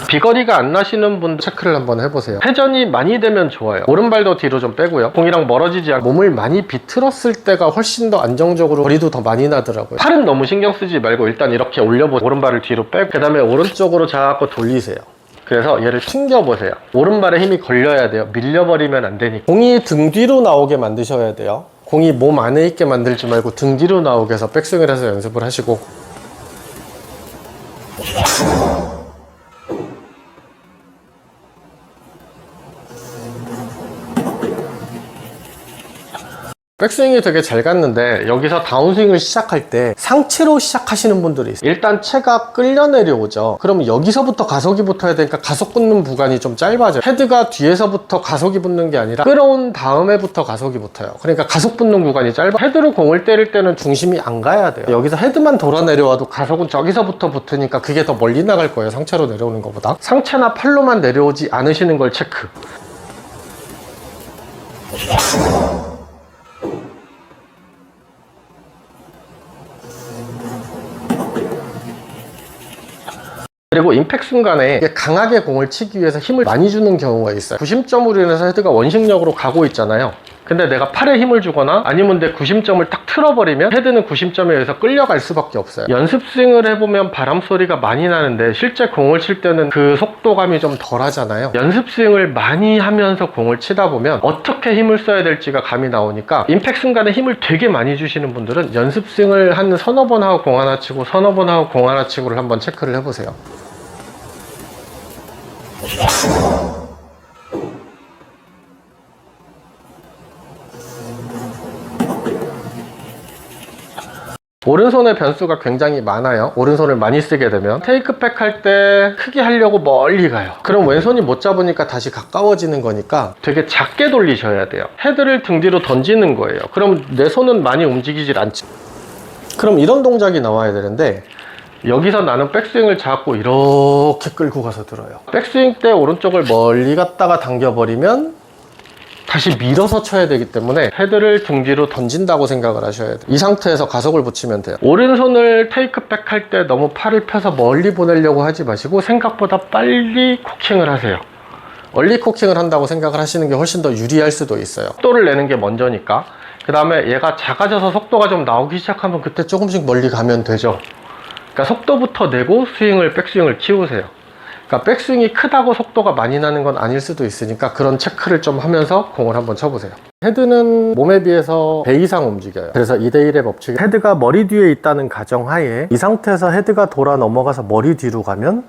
비거리가 안 나시는 분 체크를 한번 해보세요. 회전이 많이 되면 좋아요. 오른발도 뒤로 좀 빼고요. 공이랑 멀어지지 않고 몸을 많이 비틀었을 때가 훨씬 더 안정적으로 거리도 더 많이 나더라고요. 팔은 너무 신경 쓰지 말고 일단 이렇게 올려보세요. 오른발을 뒤로 빼고 그 다음에 오른쪽으로 자꾸 돌리세요. 그래서 얘를 튕겨보세요. 오른발에 힘이 걸려야 돼요. 밀려버리면 안 되니까. 공이 등 뒤로 나오게 만드셔야 돼요. 공이 몸 안에 있게 만들지 말고 등 뒤로 나오게 해서 백스윙을 해서 연습을 하시고, 백스윙이 되게 잘 갔는데 여기서 다운스윙을 시작할 때 상체로 시작하시는 분들이 있어요. 일단 체가 끌려 내려오죠. 그러면 여기서부터 가속이 붙어야 되니까 가속 붙는 구간이 좀 짧아져요. 헤드가 뒤에서부터 가속이 붙는 게 아니라 끌어온 다음에부터 가속이 붙어요. 그러니까 가속 붙는 구간이 짧아. 헤드로 공을 때릴 때는 중심이 안 가야 돼요. 여기서 헤드만 돌아 내려와도 가속은 저기서부터 붙으니까 그게 더 멀리 나갈 거예요. 상체로 내려오는 것보다. 상체나 팔로만 내려오지 않으시는 걸 체크. 그리고 임팩 순간에 강하게 공을 치기 위해서 힘을 많이 주는 경우가 있어요. 구심점으로 인해서 헤드가 원심력으로 가고 있잖아요. 근데 내가 팔에 힘을 주거나 아니면 내 구심점을 딱 틀어버리면 헤드는 구심점에 의해서 끌려갈 수밖에 없어요. 연습 스윙을 해보면 바람 소리가 많이 나는데 실제 공을 칠 때는 그 속도감이 좀 덜 하잖아요. 연습 스윙을 많이 하면서 공을 치다 보면 어떻게 힘을 써야 될지가 감이 나오니까 임팩 순간에 힘을 되게 많이 주시는 분들은 연습 스윙을 한 서너 번 하고 공 하나 치고 서너 번 하고 공 하나 치고를 한번 체크를 해보세요. 오른손의 변수가 굉장히 많아요. 오른손을 많이 쓰게 되면 테이크백 할 때 크게 하려고 멀리 가요. 그럼 왼손이 못 잡으니까 다시 가까워지는 거니까 되게 작게 돌리셔야 돼요. 헤드를 등 뒤로 던지는 거예요. 그럼 내 손은 많이 움직이질 않지. 그럼 이런 동작이 나와야 되는데 여기서 나는 백스윙을 잡고 이렇게 끌고 가서 들어요. 백스윙 때 오른쪽을 멀리 갔다가 당겨버리면 다시 밀어서 쳐야 되기 때문에 헤드를 등 뒤로 던진다고 생각을 하셔야 돼요. 이 상태에서 가속을 붙이면 돼요. 오른손을 테이크백 할 때 너무 팔을 펴서 멀리 보내려고 하지 마시고 생각보다 빨리 코킹을 하세요. 얼리 코킹을 한다고 생각을 하시는 게 훨씬 더 유리할 수도 있어요. 속도를 내는 게 먼저니까. 그 다음에 얘가 작아져서 속도가 좀 나오기 시작하면 그때 조금씩 멀리 가면 되죠. 그러니까 속도부터 내고 백스윙을 키우세요. 그러니까 백스윙이 크다고 속도가 많이 나는 건 아닐 수도 있으니까 그런 체크를 좀 하면서 공을 한번 쳐보세요. 헤드는 몸에 비해서 배 이상 움직여요. 그래서 2대1의 법칙이 헤드가 머리 뒤에 있다는 가정하에 이 상태에서 헤드가 돌아 넘어가서 머리 뒤로 가면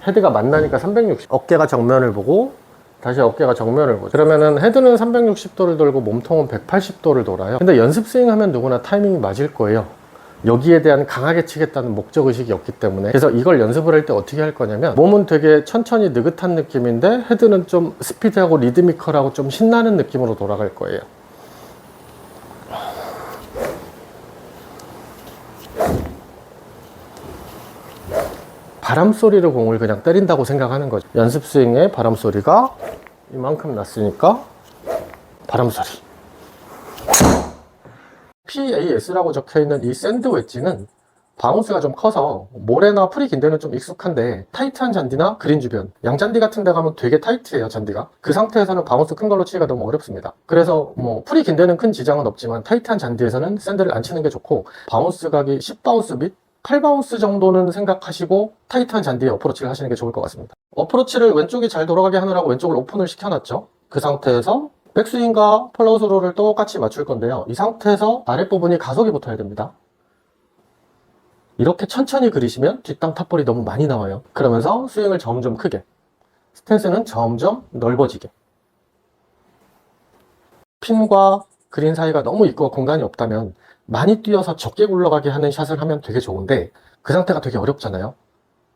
헤드가 만나니까 360, 어깨가 정면을 보고 다시 어깨가 정면을 보죠. 그러면은 헤드는 360도를 돌고 몸통은 180도를 돌아요. 근데 연습 스윙 하면 누구나 타이밍이 맞을 거예요. 여기에 대한 강하게 치겠다는 목적의식이 없기 때문에. 그래서 이걸 연습을 할 때 어떻게 할 거냐면 몸은 되게 천천히 느긋한 느낌인데 헤드는 좀 스피드하고 리드미컬하고 좀 신나는 느낌으로 돌아갈 거예요. 바람 소리로 공을 그냥 때린다고 생각하는 거죠. 연습 스윙에 바람 소리가 이만큼 났으니까 바람 소리. PAS라고 적혀있는 이 샌드 웨지는 바운스가 좀 커서 모래나 풀이 긴 데는 좀 익숙한데 타이트한 잔디나 그린 주변, 양잔디 같은 데 가면 되게 타이트해요, 잔디가. 그 상태에서는 바운스 큰 걸로 치기가 너무 어렵습니다. 그래서 뭐 풀이 긴 데는 큰 지장은 없지만 타이트한 잔디에서는 샌드를 안 치는 게 좋고 바운스 각이 10바운스 및 8바운스 정도는 생각하시고 타이트한 잔디에 어프로치를 하시는 게 좋을 것 같습니다. 어프로치를 왼쪽이 잘 돌아가게 하느라고 왼쪽을 오픈을 시켜놨죠. 그 상태에서 백스윙과 폴로우 스로를 똑같이 맞출 건데요. 이 상태에서 아랫부분이 가속이 붙어야 됩니다. 이렇게 천천히 그리시면 뒷땅 탑볼이 너무 많이 나와요. 그러면서 스윙을 점점 크게, 스탠스는 점점 넓어지게. 핀과 그린 사이가 너무 있고 공간이 없다면 많이 뛰어서 적게 굴러가게 하는 샷을 하면 되게 좋은데 그 상태가 되게 어렵잖아요.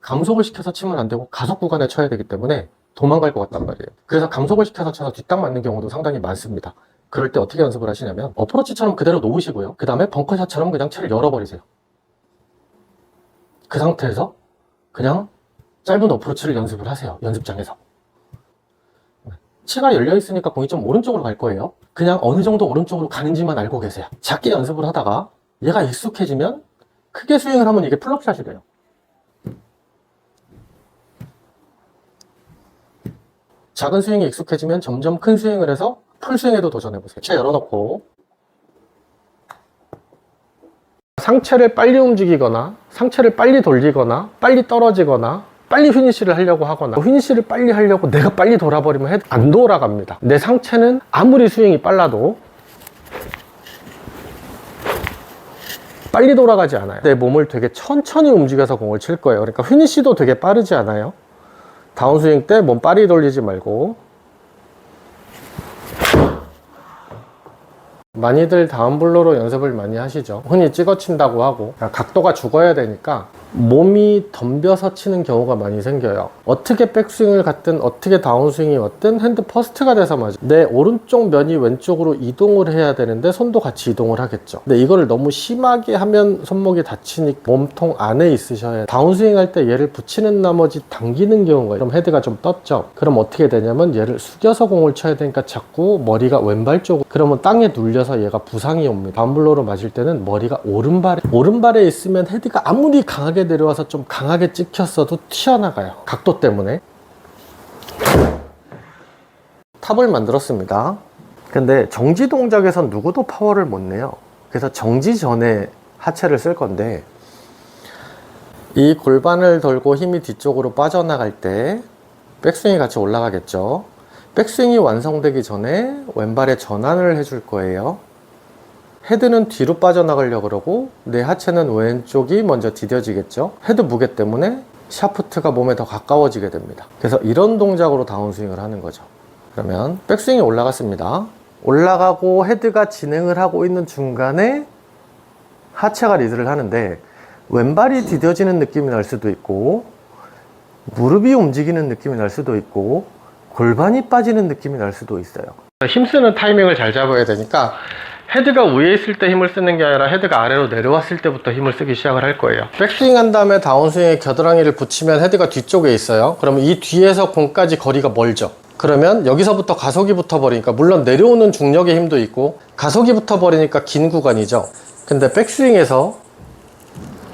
감속을 시켜서 치면 안 되고 가속 구간에 쳐야 되기 때문에 도망갈 것 같단 말이에요. 그래서 감속을 시켜서 쳐서 뒷땅 맞는 경우도 상당히 많습니다. 그럴 때 어떻게 연습을 하시냐면 어프로치처럼 그대로 놓으시고요. 그 다음에 벙커샷처럼 그냥 채를 열어버리세요. 그 상태에서 그냥 짧은 어프로치를 연습을 하세요. 연습장에서. 채가 열려있으니까 공이 좀 오른쪽으로 갈 거예요. 그냥 어느 정도 오른쪽으로 가는지만 알고 계세요. 작게 연습을 하다가 얘가 익숙해지면 크게 스윙을 하면 이게 풀업샷이 돼요. 작은 스윙이 익숙해지면 점점 큰 스윙을 해서 풀스윙에도 도전해보세요. 차 열어놓고 상체를 빨리 움직이거나 상체를 빨리 돌리거나 빨리 떨어지거나 빨리 휘니쉬를 하려고 하거나 휘니쉬를 빨리 하려고 내가 빨리 돌아버리면 헤드 안 돌아갑니다. 내 상체는 아무리 스윙이 빨라도 빨리 돌아가지 않아요. 내 몸을 되게 천천히 움직여서 공을 칠 거예요. 그러니까 휘니쉬도 되게 빠르지 않아요. 다운스윙 때 몸 빨리 돌리지 말고. 많이들 다운블로로 연습을 많이 하시죠. 흔히 찍어친다고 하고 각도가 죽어야 되니까 몸이 덤벼서 치는 경우가 많이 생겨요. 어떻게 백스윙을 갔든 어떻게 다운스윙이 왔든 핸드 퍼스트가 돼서 맞아요. 내 오른쪽 면이 왼쪽으로 이동을 해야 되는데 손도 같이 이동을 하겠죠. 근데 이거를 너무 심하게 하면 손목이 다치니까 몸통 안에 있으셔야 해요. 다운스윙 할 때 얘를 붙이는 나머지 당기는 경우가 그럼 헤드가 좀 떴죠. 그럼 어떻게 되냐면 얘를 숙여서 공을 쳐야 되니까 자꾸 머리가 왼발 쪽으로, 그러면 땅에 눌려서 얘가 부상이 옵니다. 다운블로로 맞을 때는 머리가 오른발에 있으면 헤드가 아무리 강하게 내려와서 좀 강하게 찍혔어도 튀어나가요. 각도 때문에. 탑을 만들었습니다. 근데 정지 동작에선 누구도 파워를 못 내요. 그래서 정지 전에 하체를 쓸 건데, 이 골반을 돌고 힘이 뒤쪽으로 빠져나갈 때 백스윙이 같이 올라가겠죠. 백스윙이 완성되기 전에 왼발에 전환을 해줄 거예요. 헤드는 뒤로 빠져나가려고 그러고 내 하체는 왼쪽이 먼저 디뎌지겠죠. 헤드 무게 때문에 샤프트가 몸에 더 가까워지게 됩니다. 그래서 이런 동작으로 다운스윙을 하는 거죠. 그러면 백스윙이 올라갔습니다. 올라가고 헤드가 진행을 하고 있는 중간에 하체가 리드를 하는데 왼발이 디뎌지는 느낌이 날 수도 있고 무릎이 움직이는 느낌이 날 수도 있고 골반이 빠지는 느낌이 날 수도 있어요. 힘쓰는 타이밍을 잘 잡아야 되니까 헤드가 위에 있을 때 힘을 쓰는 게 아니라 헤드가 아래로 내려왔을 때부터 힘을 쓰기 시작을 할 거예요. 백스윙 한 다음에 다운스윙에 겨드랑이를 붙이면 헤드가 뒤쪽에 있어요. 그러면 이 뒤에서 공까지 거리가 멀죠. 그러면 여기서부터 가속이 붙어버리니까, 물론 내려오는 중력의 힘도 있고 가속이 붙어버리니까 긴 구간이죠. 근데 백스윙에서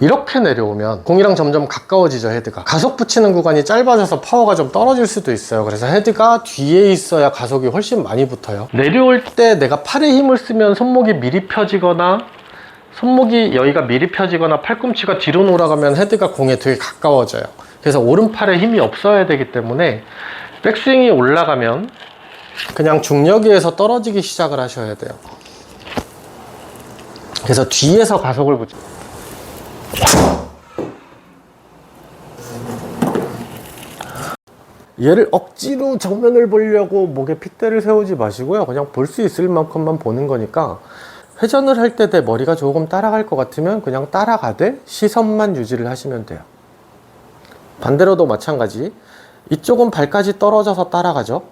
이렇게 내려오면 공이랑 점점 가까워지죠. 헤드가 가속 붙이는 구간이 짧아져서 파워가 좀 떨어질 수도 있어요. 그래서 헤드가 뒤에 있어야 가속이 훨씬 많이 붙어요. 내려올 때 내가 팔에 힘을 쓰면 손목이 미리 펴지거나 손목이 여기가 미리 펴지거나 팔꿈치가 뒤로 돌아가면 헤드가 공에 되게 가까워져요. 그래서 오른팔에 힘이 없어야 되기 때문에 백스윙이 올라가면 그냥 중력위에서 떨어지기 시작을 하셔야 돼요. 그래서 뒤에서 가속을 붙여. 얘를 억지로 정면을 보려고 목에 핏대를 세우지 마시고요. 그냥 볼 수 있을 만큼만 보는 거니까 회전을 할 때 내 머리가 조금 따라갈 것 같으면 그냥 따라가되 시선만 유지를 하시면 돼요. 반대로도 마찬가지. 이쪽은 발까지 떨어져서 따라가죠.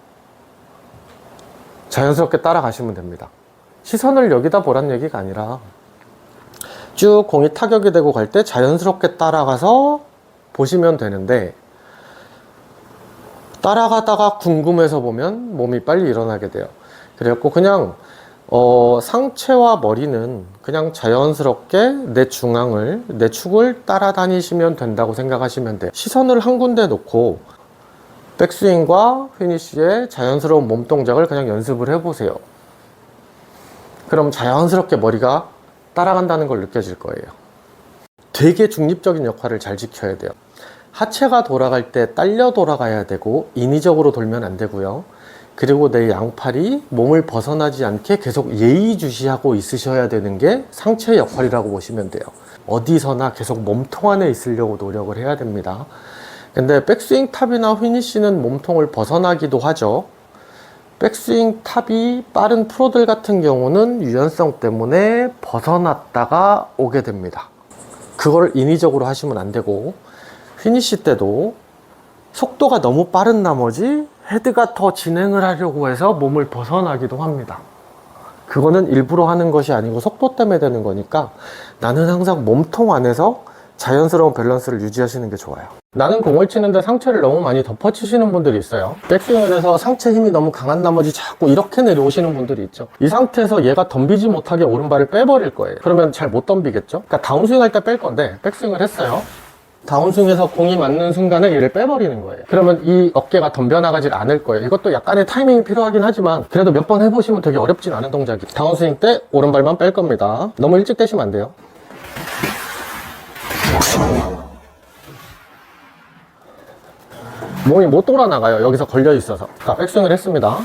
자연스럽게 따라가시면 됩니다. 시선을 여기다 보란 얘기가 아니라 쭉 공이 타격이 되고 갈 때 자연스럽게 따라가서 보시면 되는데, 따라가다가 궁금해서 보면 몸이 빨리 일어나게 돼요. 그래갖고 그냥 상체와 머리는 그냥 자연스럽게 내 중앙을, 내 축을 따라다니시면 된다고 생각하시면 돼요. 시선을 한 군데 놓고 백스윙과 피니쉬의 자연스러운 몸 동작을 그냥 연습을 해보세요. 그럼 자연스럽게 머리가 따라간다는 걸 느껴질 거예요. 되게 중립적인 역할을 잘 지켜야 돼요. 하체가 돌아갈 때 딸려 돌아가야 되고 인위적으로 돌면 안 되고요. 그리고 내 양팔이 몸을 벗어나지 않게 계속 예의주시하고 있으셔야 되는 게 상체의 역할이라고 보시면 돼요. 어디서나 계속 몸통 안에 있으려고 노력을 해야 됩니다. 근데 백스윙 탑이나 휘니쉬는 몸통을 벗어나기도 하죠. 백스윙 탑이 빠른 프로들 같은 경우는 유연성 때문에 벗어났다가 오게 됩니다. 그걸 인위적으로 하시면 안 되고, 휘니쉬 때도 속도가 너무 빠른 나머지 헤드가 더 진행을 하려고 해서 몸을 벗어나기도 합니다. 그거는 일부러 하는 것이 아니고 속도 때문에 되는 거니까 나는 항상 몸통 안에서 자연스러운 밸런스를 유지하시는 게 좋아요. 나는 공을 치는데 상체를 너무 많이 덮어치시는 분들이 있어요. 백스윙을 해서 상체 힘이 너무 강한 나머지 자꾸 이렇게 내려오시는 분들이 있죠. 이 상태에서 얘가 덤비지 못하게 오른발을 빼버릴 거예요. 그러면 잘 못 덤비겠죠. 그러니까 다운스윙 할 때 뺄 건데 백스윙을 했어요. 다운스윙에서 공이 맞는 순간에 얘를 빼버리는 거예요. 그러면 이 어깨가 덤벼나가질 않을 거예요. 이것도 약간의 타이밍이 필요하긴 하지만 그래도 몇 번 해보시면 되게 어렵진 않은 동작이에요. 다운스윙 때 오른발만 뺄 겁니다. 너무 일찍 떼시면 안 돼요. 몸이 못 돌아나가요. 여기서 걸려 있어서. 자, 백스윙을 했습니다.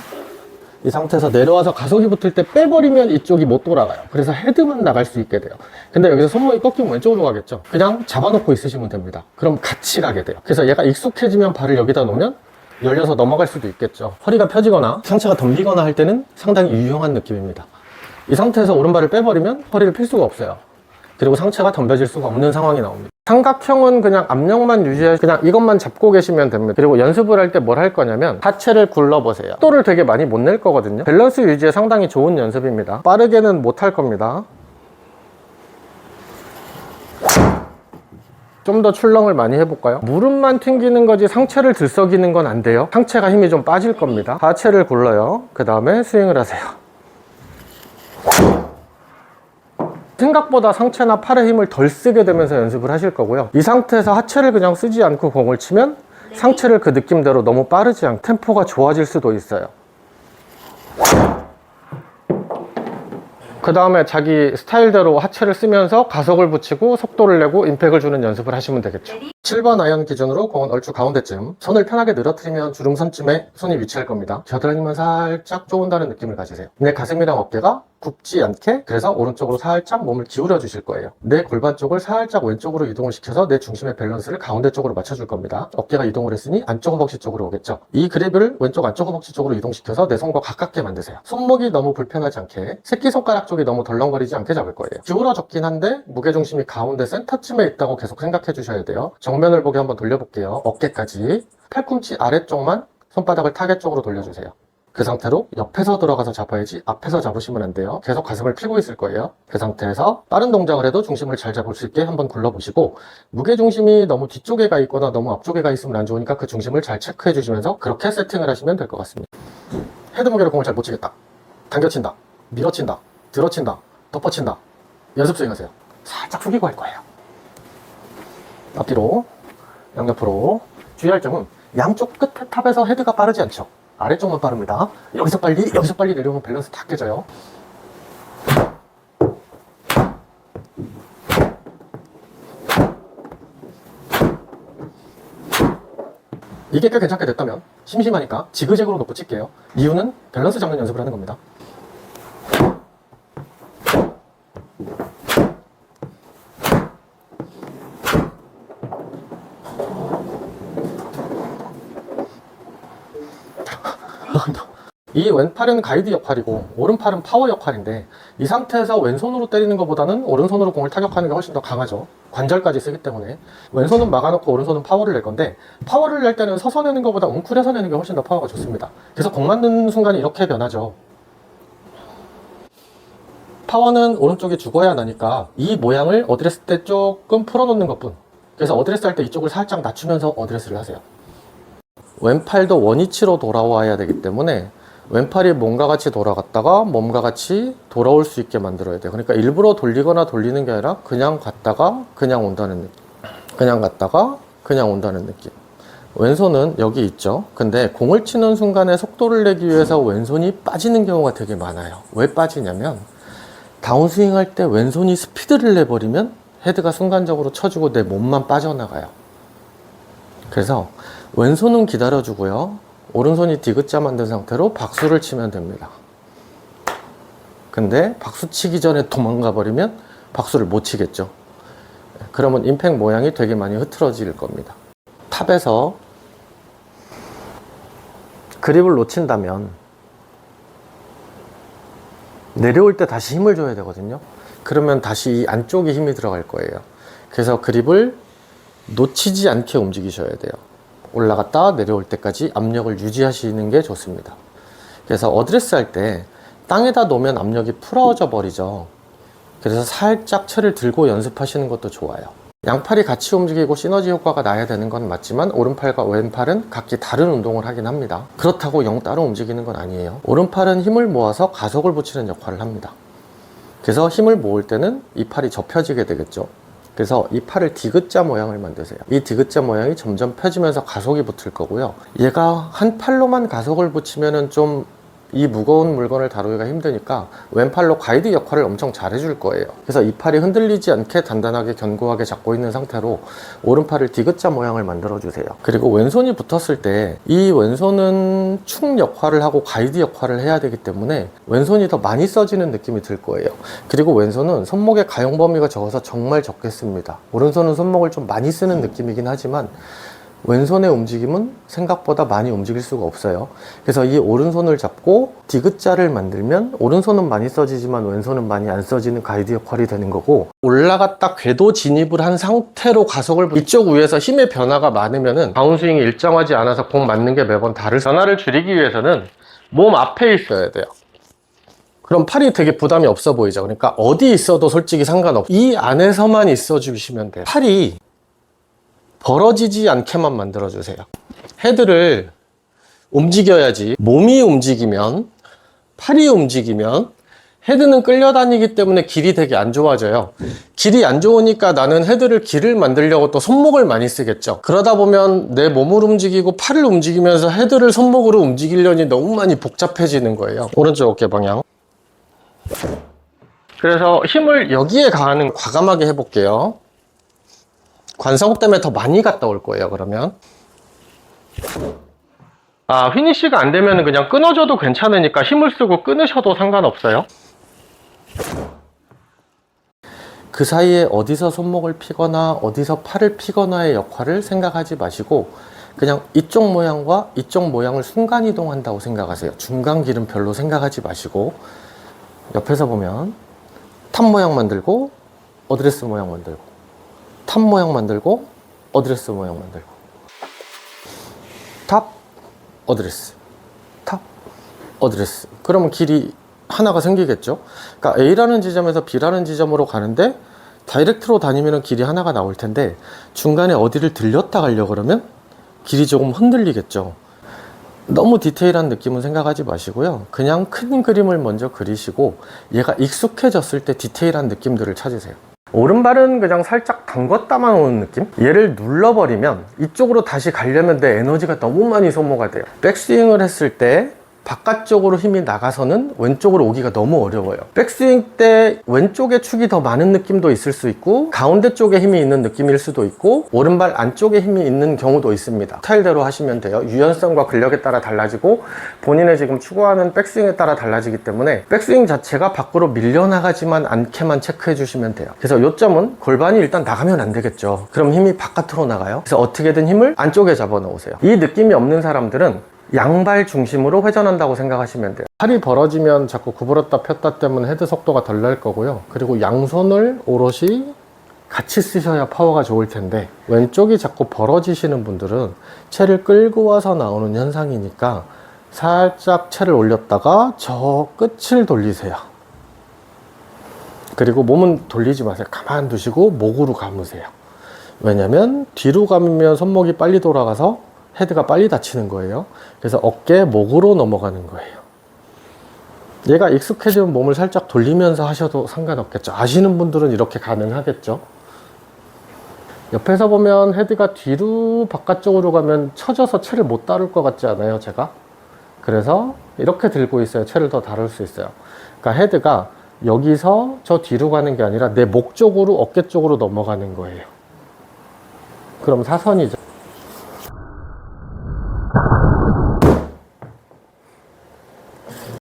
이 상태에서 내려와서 가속이 붙을 때 빼버리면 이쪽이 못 돌아가요. 그래서 헤드만 나갈 수 있게 돼요. 근데 여기서 손목이 꺾이면 왼쪽으로 가겠죠. 그냥 잡아놓고 있으시면 됩니다. 그럼 같이 가게 돼요. 그래서 얘가 익숙해지면 발을 여기다 놓으면 열려서 넘어갈 수도 있겠죠. 허리가 펴지거나 상체가 덤비거나 할 때는 상당히 유용한 느낌입니다. 이 상태에서 오른발을 빼버리면 허리를 필 수가 없어요. 그리고 상체가 덤벼질 수가 없는 상황이 나옵니다. 삼각형은 그냥 압력만 유지해 그냥 이것만 잡고 계시면 됩니다. 그리고 연습을 할 때 뭘 할 거냐면 하체를 굴러보세요. 속도를 되게 많이 못 낼 거거든요. 밸런스 유지에 상당히 좋은 연습입니다. 빠르게는 못 할 겁니다. 좀 더 출렁을 많이 해볼까요? 무릎만 튕기는 거지 상체를 들썩이는 건 안 돼요. 상체가 힘이 좀 빠질 겁니다. 하체를 굴러요. 그 다음에 스윙을 하세요. 생각보다 상체나 팔에 힘을 덜 쓰게 되면서 연습을 하실 거고요. 이 상태에서 하체를 그냥 쓰지 않고 공을 치면 상체를 그 느낌대로 너무 빠르지 않게 템포가 좋아질 수도 있어요. 그 다음에 자기 스타일대로 하체를 쓰면서 가속을 붙이고 속도를 내고 임팩을 주는 연습을 하시면 되겠죠. 7번 아이언 기준으로 공은 얼추 가운데쯤, 손을 편하게 늘어뜨리면 주름선쯤에 손이 위치할 겁니다. 겨드랑이만 살짝 쪼은다는 느낌을 가지세요. 내 가슴이랑 어깨가 굽지 않게, 그래서 오른쪽으로 살짝 몸을 기울여 주실 거예요. 내 골반 쪽을 살짝 왼쪽으로 이동을 시켜서 내 중심의 밸런스를 가운데 쪽으로 맞춰줄 겁니다. 어깨가 이동을 했으니 안쪽 허벅지 쪽으로 오겠죠. 이 그립을 왼쪽 안쪽 허벅지 쪽으로 이동시켜서 내 손과 가깝게 만드세요. 손목이 너무 불편하지 않게, 새끼손가락 쪽이 너무 덜렁거리지 않게 잡을 거예요. 기울어졌긴 한데 무게중심이 가운데 센터쯤에 있다고 계속 생각해 주셔야 돼요. 정면을 보게 한번 돌려볼게요. 어깨까지 팔꿈치 아래쪽만 손바닥을 타겟 쪽으로 돌려주세요. 그 상태로 옆에서 들어가서 잡아야지 앞에서 잡으시면 안 돼요. 계속 가슴을 펴고 있을 거예요. 그 상태에서 빠른 동작을 해도 중심을 잘 잡을 수 있게 한번 굴러보시고, 무게중심이 너무 뒤쪽에 가 있거나 너무 앞쪽에 가 있으면 안 좋으니까 그 중심을 잘 체크해 주시면서 그렇게 세팅을 하시면 될 것 같습니다. 헤드 무게로 공을 잘 못 치겠다, 당겨친다, 밀어친다, 들어친다, 덮어친다, 연습 스윙 하세요. 살짝 숙이고 할 거예요. 앞뒤로, 양옆으로. 주의할 점은 양쪽 끝에 탑에서 헤드가 빠르지 않죠. 아래쪽만 빠릅니다. 여기서 빨리 내려오면 밸런스 다 깨져요. 이게 꽤 괜찮게 됐다면 심심하니까 지그재그로 놓고 칠게요. 이유는 밸런스 잡는 연습을 하는 겁니다. 이 왼팔은 가이드 역할이고 오른팔은 파워 역할인데, 이 상태에서 왼손으로 때리는 것보다는 오른손으로 공을 타격하는 게 훨씬 더 강하죠. 관절까지 쓰기 때문에 왼손은 막아놓고 오른손은 파워를 낼 건데, 파워를 낼 때는 서서 내는 것보다 웅크려서 내는 게 훨씬 더 파워가 좋습니다. 그래서 공 맞는 순간이 이렇게 변하죠. 파워는 오른쪽이 죽어야 나니까 이 모양을 어드레스 때 조금 풀어놓는 것뿐. 그래서 어드레스 할 때 이쪽을 살짝 낮추면서 어드레스를 하세요. 왼팔도 원위치로 돌아와야 되기 때문에 왼팔이 몸과 같이 돌아갔다가 몸과 같이 돌아올 수 있게 만들어야 돼요. 그러니까 일부러 돌리거나 돌리는 게 아니라 그냥 갔다가 그냥 온다는 느낌, 그냥 갔다가 그냥 온다는 느낌. 왼손은 여기 있죠. 근데 공을 치는 순간에 속도를 내기 위해서 왼손이 빠지는 경우가 되게 많아요. 왜 빠지냐면, 다운스윙 할 때 왼손이 스피드를 내버리면 헤드가 순간적으로 쳐주고 내 몸만 빠져나가요. 그래서 왼손은 기다려주고요, 오른손이 디귿자 만든 상태로 박수를 치면 됩니다. 근데 박수 치기 전에 도망가 버리면 박수를 못 치겠죠. 그러면 임팩 모양이 되게 많이 흐트러질 겁니다. 탑에서 그립을 놓친다면 내려올 때 다시 힘을 줘야 되거든요. 그러면 다시 이 안쪽에 힘이 들어갈 거예요. 그래서 그립을 놓치지 않게 움직이셔야 돼요. 올라갔다 내려올 때까지 압력을 유지하시는 게 좋습니다. 그래서 어드레스 할 때 땅에다 놓으면 압력이 풀어져 버리죠. 그래서 살짝 채를 들고 연습하시는 것도 좋아요. 양팔이 같이 움직이고 시너지 효과가 나야 되는 건 맞지만 오른팔과 왼팔은 각기 다른 운동을 하긴 합니다. 그렇다고 영 따로 움직이는 건 아니에요. 오른팔은 힘을 모아서 가속을 붙이는 역할을 합니다. 그래서 힘을 모을 때는 이 팔이 접혀지게 되겠죠. 그래서 이 팔을 디귿자 모양을 만드세요. 이 디귿자 모양이 점점 펴지면서 가속이 붙을 거고요. 얘가 한 팔로만 가속을 붙이면은 좀 이 무거운 물건을 다루기가 힘드니까 왼팔로 가이드 역할을 엄청 잘 해줄 거예요. 그래서 이 팔이 흔들리지 않게 단단하게 견고하게 잡고 있는 상태로 오른팔을 디귿자 모양을 만들어 주세요. 그리고 왼손이 붙었을 때 이 왼손은 축 역할을 하고 가이드 역할을 해야 되기 때문에 왼손이 더 많이 써지는 느낌이 들 거예요. 그리고 왼손은 손목의 가용 범위가 적어서 정말 적게 씁니다. 오른손은 손목을 좀 많이 쓰는 느낌이긴 하지만 왼손의 움직임은 생각보다 많이 움직일 수가 없어요. 그래서 이 오른손을 잡고 디귿자를 만들면 오른손은 많이 써지지만 왼손은 많이 안 써지는 가이드 역할이 되는 거고, 올라갔다 궤도 진입을 한 상태로 가속을 이쪽 위에서 힘의 변화가 많으면은 다운스윙이 일정하지 않아서 공 맞는 게 매번 다를 변화를 줄이기 위해서는 몸 앞에 있어야 돼요. 그럼 팔이 되게 부담이 없어 보이죠. 그러니까 어디 있어도 솔직히 상관없어. 이 안에서만 있어 주시면 돼요. 팔이 벌어지지 않게만 만들어주세요. 헤드를 움직여야지. 몸이 움직이면, 팔이 움직이면 헤드는 끌려다니기 때문에 길이 되게 안 좋아져요. 길이 안 좋으니까 나는 헤드를 길을 만들려고 또 손목을 많이 쓰겠죠. 그러다 보면 내 몸을 움직이고 팔을 움직이면서 헤드를 손목으로 움직이려니 너무 많이 복잡해지는 거예요. 오른쪽 어깨 방향. 그래서 힘을 여기에 가하는 과감하게 해볼게요. 관성호 때문에 더 많이 갔다 올 거예요. 그러면 휘니쉬가 안 되면 그냥 끊어줘도 괜찮으니까 힘을 쓰고 끊으셔도 상관없어요. 그 사이에 어디서 손목을 피거나 어디서 팔을 피거나의 역할을 생각하지 마시고 그냥 이쪽 모양과 이쪽 모양을 순간이동 한다고 생각하세요. 중간 길은 별로 생각하지 마시고, 옆에서 보면 탑 모양 만들고 어드레스 모양 만들고, 탑 모양 만들고 어드레스 모양 만들고, 탑 어드레스, 탑 어드레스. 그러면 길이 하나가 생기겠죠. 그러니까 A라는 지점에서 B라는 지점으로 가는데 다이렉트로 다니면 길이 하나가 나올 텐데 중간에 어디를 들렸다 가려고 그러면 길이 조금 흔들리겠죠. 너무 디테일한 느낌은 생각하지 마시고요. 그냥 큰 그림을 먼저 그리시고 얘가 익숙해졌을 때 디테일한 느낌들을 찾으세요. 오른발은 그냥 살짝 담궜다만 오는 느낌? 얘를 눌러버리면 이쪽으로 다시 가려면 내 에너지가 너무 많이 소모가 돼요. 백스윙을 했을 때 바깥쪽으로 힘이 나가서는 왼쪽으로 오기가 너무 어려워요. 백스윙 때 왼쪽에 축이 더 많은 느낌도 있을 수 있고 가운데 쪽에 힘이 있는 느낌일 수도 있고 오른발 안쪽에 힘이 있는 경우도 있습니다. 스타일대로 하시면 돼요. 유연성과 근력에 따라 달라지고 본인의 지금 추구하는 백스윙에 따라 달라지기 때문에 백스윙 자체가 밖으로 밀려나가지만 않게만 체크해 주시면 돼요. 그래서 요점은 골반이 일단 나가면 안 되겠죠. 그럼 힘이 바깥으로 나가요. 그래서 어떻게든 힘을 안쪽에 잡아 놓으세요. 이 느낌이 없는 사람들은 양발 중심으로 회전한다고 생각하시면 돼요. 팔이 벌어지면 자꾸 구부렸다 폈다 때문에 헤드 속도가 덜 날 거고요. 그리고 양손을 오롯이 같이 쓰셔야 파워가 좋을 텐데 왼쪽이 자꾸 벌어지시는 분들은 채를 끌고 와서 나오는 현상이니까 살짝 채를 올렸다가 저 끝을 돌리세요. 그리고 몸은 돌리지 마세요. 가만 두시고 목으로 감으세요. 왜냐면 뒤로 감으면 손목이 빨리 돌아가서 헤드가 빨리 닫히는 거예요. 그래서 어깨, 목으로 넘어가는 거예요. 얘가 익숙해지면 몸을 살짝 돌리면서 하셔도 상관없겠죠. 아시는 분들은 이렇게 가능하겠죠. 옆에서 보면 헤드가 뒤로 바깥쪽으로 가면 처져서 채를 못 다룰 것 같지 않아요, 제가? 그래서 이렇게 들고 있어야 채를 더 다룰 수 있어요. 그러니까 헤드가 여기서 저 뒤로 가는 게 아니라 내 목 쪽으로, 어깨 쪽으로 넘어가는 거예요. 그럼 사선이죠.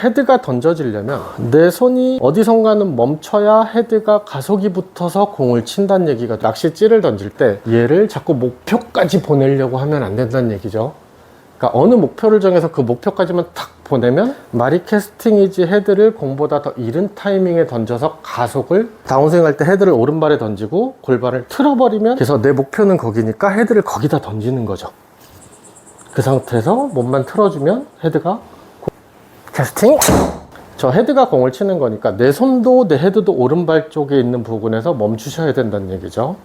헤드가 던져지려면 내 손이 어디선가는 멈춰야 헤드가 가속이 붙어서 공을 친다는 얘기가, 낚시찌를 던질 때 얘를 자꾸 목표까지 보내려고 하면 안 된다는 얘기죠. 그러니까 어느 목표를 정해서 그 목표까지만 탁 보내면 마리 캐스팅이지 헤드를 공보다 더 이른 타이밍에 던져서 가속을, 다운스윙 할 때 헤드를 오른발에 던지고 골반을 틀어버리면, 그래서 내 목표는 거기니까 헤드를 거기다 던지는 거죠. 그 상태에서 몸만 틀어주면 헤드가 캐스팅! 저 헤드가 공을 치는 거니까 내 손도 내 헤드도 오른발 쪽에 있는 부분에서 멈추셔야 된다는 얘기죠.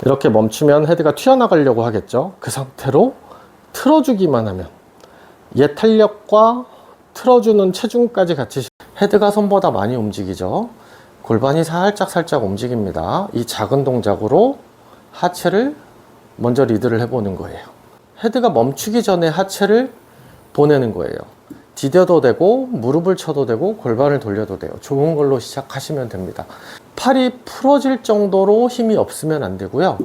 이렇게 멈추면 헤드가 튀어나가려고 하겠죠. 그 상태로 틀어주기만 하면 얘 탄력과 틀어주는 체중까지 같이, 헤드가 손보다 많이 움직이죠. 골반이 살짝 움직입니다. 이 작은 동작으로 하체를 먼저 리드를 해보는 거예요. 헤드가 멈추기 전에 하체를 보내는 거예요. 디뎌도 되고 무릎을 쳐도 되고 골반을 돌려도 돼요. 좋은 걸로 시작하시면 됩니다. 팔이 풀어질 정도로 힘이 없으면 안 되고요.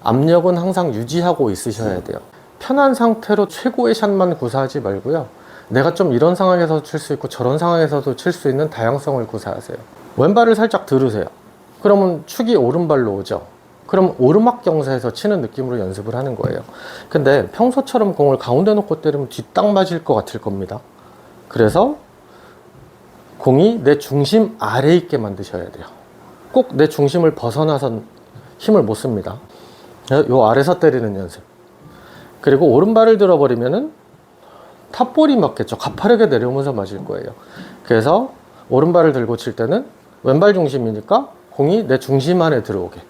압력은 항상 유지하고 있으셔야 돼요. 편한 상태로 최고의 샷만 구사하지 말고요. 내가 좀 이런 상황에서 칠 수 있고 저런 상황에서도 칠 수 있는 다양성을 구사하세요. 왼발을 살짝 들으세요. 그러면 축이 오른발로 오죠. 그럼 오르막 경사에서 치는 느낌으로 연습을 하는 거예요. 근데 평소처럼 공을 가운데 놓고 때리면 뒷땅 맞을 것 같을 겁니다. 그래서 공이 내 중심 아래에 있게 만드셔야 돼요. 꼭 내 중심을 벗어나선 힘을 못 씁니다. 요 아래서 때리는 연습. 그리고 오른발을 들어버리면은 탑볼이 맞겠죠. 가파르게 내려오면서 맞을 거예요. 그래서 오른발을 들고 칠 때는 왼발 중심이니까 공이 내 중심 안에 들어오게.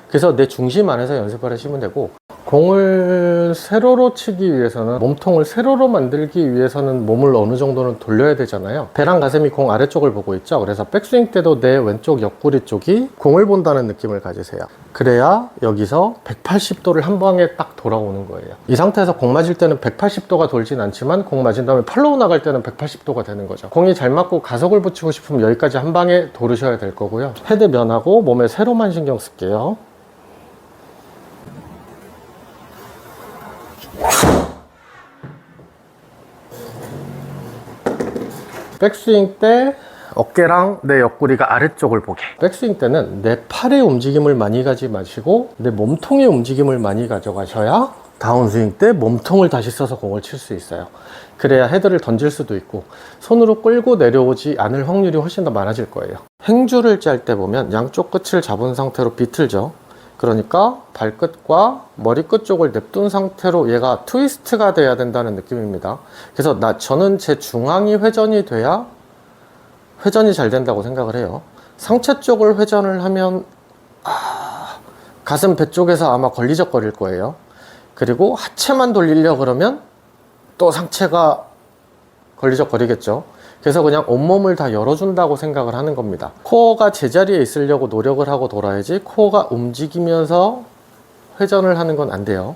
그래서 내 중심 안에서 연습을 하시면 되고, 공을 세로로 치기 위해서는, 몸통을 세로로 만들기 위해서는 몸을 어느 정도는 돌려야 되잖아요. 배랑 가슴이 공 아래쪽을 보고 있죠. 그래서 백스윙 때도 내 왼쪽 옆구리 쪽이 공을 본다는 느낌을 가지세요. 그래야 여기서 180도를 한 방에 딱 돌아오는 거예요. 이 상태에서 공 맞을 때는 180도가 돌진 않지만 공 맞은 다음에 팔로우 나갈 때는 180도가 되는 거죠. 공이 잘 맞고 가속을 붙이고 싶으면 여기까지 한 방에 돌으셔야 될 거고요. 헤드 면하고 몸의 세로만 신경 쓸게요. 백스윙 때 어깨랑 내 옆구리가 아래쪽을 보게. 백스윙 때는 내 팔의 움직임을 많이 가지 마시고 내 몸통의 움직임을 많이 가져가셔야 다운스윙 때 몸통을 다시 써서 공을 칠 수 있어요. 그래야 헤드를 던질 수도 있고 손으로 끌고 내려오지 않을 확률이 훨씬 더 많아질 거예요. 행주를 짤 때 보면 양쪽 끝을 잡은 상태로 비틀죠. 그러니까 발끝과 머리끝 쪽을 냅둔 상태로 얘가 트위스트가 돼야 된다는 느낌입니다. 그래서 저는 제 중앙이 회전이 돼야 회전이 잘 된다고 생각을 해요. 상체 쪽을 회전을 하면 가슴 배 쪽에서 아마 걸리적거릴 거예요. 그리고 하체만 돌리려 그러면 또 상체가 걸리적거리겠죠. 그래서 그냥 온몸을 다 열어준다고 생각을 하는 겁니다. 코어가 제자리에 있으려고 노력을 하고 돌아야지 코어가 움직이면서 회전을 하는 건 안 돼요.